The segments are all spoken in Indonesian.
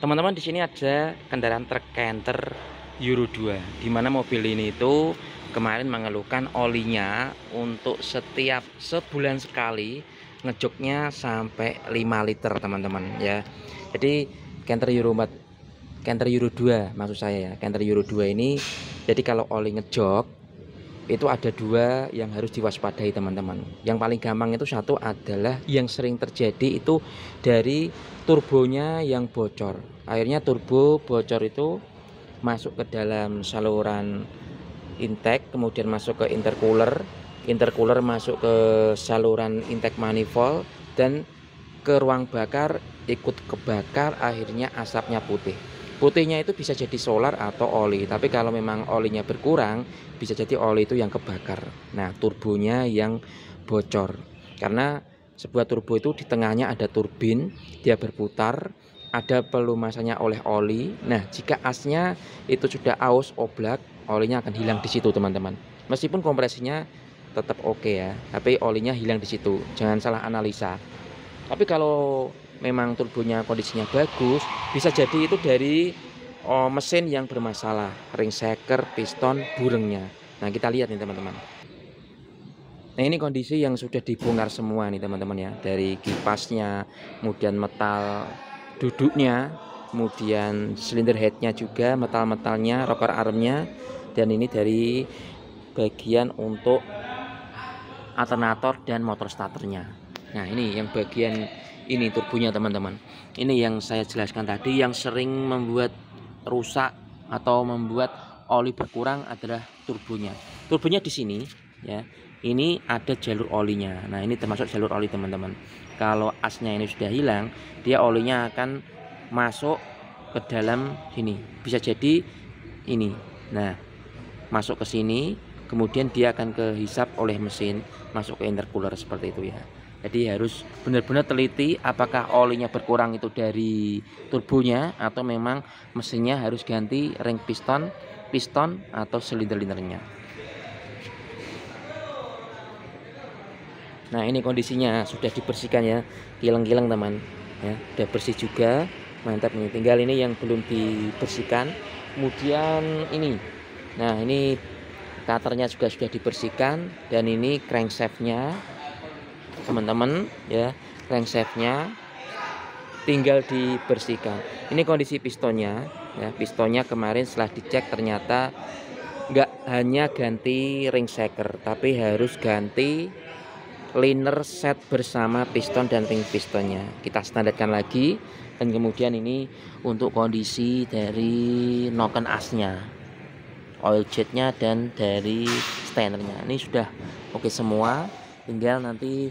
Teman-teman, di sini ada kendaraan truk Canter Euro 2, di mana mobil ini itu kemarin mengeluhkan olinya untuk setiap sebulan sekali ngejoknya sampai 5 liter teman-teman ya. Jadi Canter Euro 4, Canter Euro 2 maksud saya ya. Canter Euro 2 ini jadi kalau oli ngejok itu ada dua yang harus diwaspadai teman-teman. Yang paling gampang itu satu adalah yang sering terjadi itu dari turbonya yang bocor. Akhirnya turbo bocor itu masuk ke dalam saluran intake, kemudian masuk ke intercooler, intercooler masuk ke saluran intake manifold dan ke ruang bakar, ikut kebakar, akhirnya asapnya putih. Putihnya itu bisa jadi solar atau oli, tapi kalau memang olinya berkurang bisa jadi oli itu yang kebakar. Nah, turbonya yang bocor karena sebuah turbo itu di tengahnya ada turbin, dia berputar, ada pelumasannya oleh oli. Nah, jika asnya itu sudah aus oblak, olinya akan hilang di situ teman-teman. Meskipun kompresinya tetap oke ya, tapi olinya hilang di situ. Jangan salah analisa. Tapi kalau memang turbonya kondisinya bagus, bisa jadi itu dari mesin yang bermasalah, ring shaker, piston, burengnya. Nah, kita lihat nih teman-teman. Nah, ini kondisi yang sudah dibongkar semua nih teman-teman ya, dari kipasnya, kemudian metal duduknya, kemudian silinder headnya juga, metal-metalnya, rocker armnya, dan ini dari bagian untuk alternator dan motor starternya. Nah, ini yang bagian ini turbonya teman-teman. Ini yang saya jelaskan tadi, yang sering membuat rusak atau membuat oli berkurang adalah turbonya. Turbonya di sini ya. Ini ada jalur olinya. Nah, ini termasuk jalur oli teman-teman. Kalau asnya ini sudah hilang, dia olinya akan masuk ke dalam sini. Bisa jadi ini. Nah, masuk ke sini, kemudian dia akan kehisap oleh mesin, masuk ke intercooler seperti itu ya. Jadi harus benar-benar teliti apakah olinya berkurang itu dari turbonya atau memang mesinnya harus ganti ring piston atau silinder-lindernya. Nah, ini kondisinya sudah dibersihkan ya, kilang-kilang teman ya, sudah bersih juga, mantap nih. Tinggal ini yang belum dibersihkan. Kemudian ini, nah ini cutter-nya juga sudah dibersihkan, dan ini crankshaft-nya teman-teman ya, crankshaft-nya tinggal dibersihkan. Ini kondisi pistonnya ya, pistonnya kemarin setelah dicek ternyata nggak hanya ganti ring shaker, tapi harus ganti liner set bersama piston dan ring pistonnya. Kita standarkan lagi, dan kemudian ini untuk kondisi dari noken asnya, oil jetnya, dan dari stainernya ini sudah oke semua. Tinggal nanti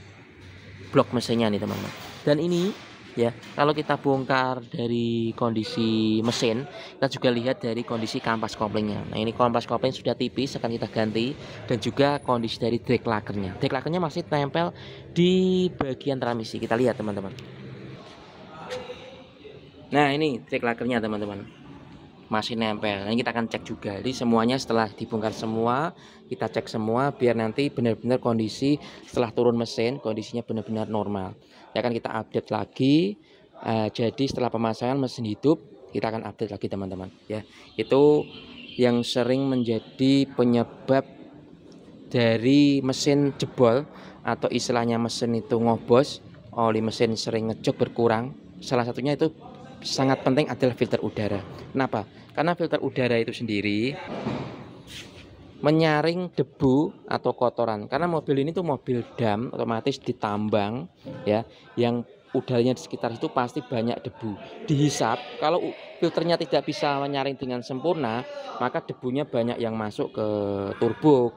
blok mesinnya nih teman-teman. Dan ini ya, kalau kita bongkar dari kondisi mesin, kita juga lihat dari kondisi kampas koplingnya. Nah, ini kampas kopling sudah tipis, akan kita ganti, dan juga kondisi dari drag lakernya. Drag lakernya masih tempel di bagian transmisi. Kita lihat teman-teman. Nah, ini drag lakernya teman-teman, masih nempel. Nah, ini kita akan cek juga. Jadi semuanya setelah dibongkar semua, kita cek semua biar nanti benar-benar kondisi setelah turun mesin kondisinya benar-benar normal. Ya, akan kita update lagi. Jadi setelah pemasangan mesin hidup, kita akan update lagi teman-teman ya. Itu yang sering menjadi penyebab dari mesin jebol atau istilahnya mesin itu ngobos, oli mesin sering ngejok berkurang. Salah satunya itu sangat penting adalah filter udara. Kenapa? Karena filter udara itu sendiri menyaring debu atau kotoran. Karena mobil ini tuh mobil dam, otomatis ditambang ya, yang udaranya di sekitar itu pasti banyak debu. Dihisap, kalau filternya tidak bisa menyaring dengan sempurna, maka debunya banyak yang masuk ke turbo,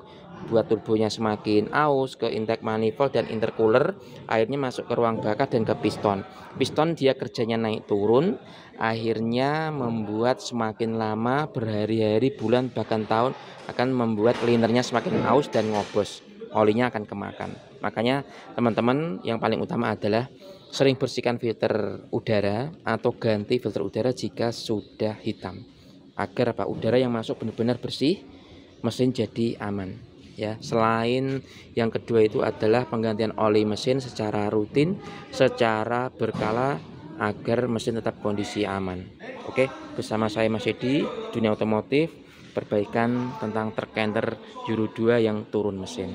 buat turbonya semakin aus, ke intake manifold dan intercooler, akhirnya masuk ke ruang bakar dan ke piston. Piston dia kerjanya naik turun, akhirnya membuat semakin lama, berhari-hari, bulan, bahkan tahun, akan membuat linernya semakin aus dan ngobos, olinya akan kemakan. Makanya teman-teman, yang paling utama adalah sering bersihkan filter udara atau ganti filter udara jika sudah hitam, agar udara yang masuk benar-benar bersih, mesin jadi aman ya. Selain yang kedua itu adalah penggantian oli mesin secara rutin, secara berkala, agar mesin tetap kondisi aman. Oke, bersama saya Mas Edi, dunia otomotif, perbaikan tentang truk Canter Euro 2 yang turun mesin.